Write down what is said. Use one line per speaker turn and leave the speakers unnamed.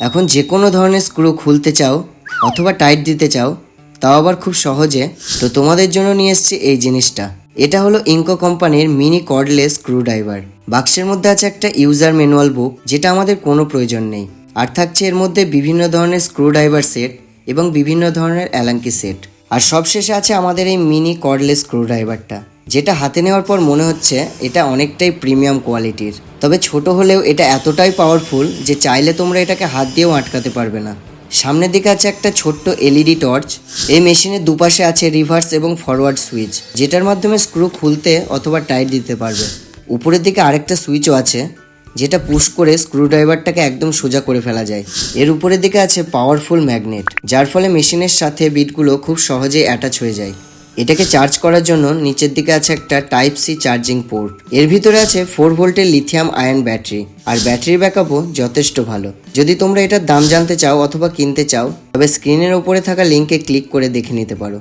এখন যে কোনো ধরনের স্ক্রু খুলতে চাও অথবা টাইট দিতে চাও, তাও আবার খুব সহজে, তো তোমাদের জন্য নিয়ে এসেছি এই জিনিসটা। এটা হলো ইনকো কোম্পানির মিনি কর্ডলেস স্ক্রু ড্রাইভার। বাক্সের মধ্যে আছে একটা ইউজার ম্যানুয়াল বুক, যেটা আমাদের কোনো প্রয়োজন নেই। আর থাকছে এর মধ্যে বিভিন্ন ধরনের স্ক্রু ড্রাইভার সেট এবং বিভিন্ন ধরনের অ্যালাঙ্কি সেট। আর সবশেষে আছে আমাদের এই মিনি কর্ডলেস স্ক্রু ড্রাইভারটা, যেটা হাতে নেওয়ার পর মনে হচ্ছে এটা অনেকটাই প্রিমিয়াম কোয়ালিটির। তবে ছোট হলেও এটা এতটাই পাওয়ারফুল যে চাইলে তোমরা এটাকে হাত দিয়েও আটকাতে পারবে না। সামনের দিকে আছে একটা ছোট্ট এলইডি টর্চ। এই মেশিনের দুপাশে আছে রিভার্স এবং ফরওয়ার্ড সুইচ, যেটার মাধ্যমে স্ক্রু খুলতে অথবা টাইট দিতে পারবে। উপরের দিকে আরেকটা সুইচও আছে, যেটা পুশ করে স্ক্রু ড্রাইভারটাকে একদম সোজা করে ফেলা যায়। এর উপরের দিকে আছে পাওয়ারফুল ম্যাগনেট, যার ফলে মেশিনের সাথে বিটগুলো খুব সহজেই অ্যাটাচ হয়ে যায়। এটাকে চার্জ করার জন্য নিচের দিকে আছে একটা টাইপ সি চার্জিং পোর্ট। এর ভিতরে আছে 4 ভোল্টের লিথিয়াম আয়ন ব্যাটারি, আর ব্যাটারি ব্যাকআপও যথেষ্ট ভালো। যদি তোমরা এটার দাম জানতে চাও অথবা কিনতে চাও, তবে স্ক্রিনের উপরে থাকা লিঙ্কে ক্লিক করে দেখে নিতে পারো।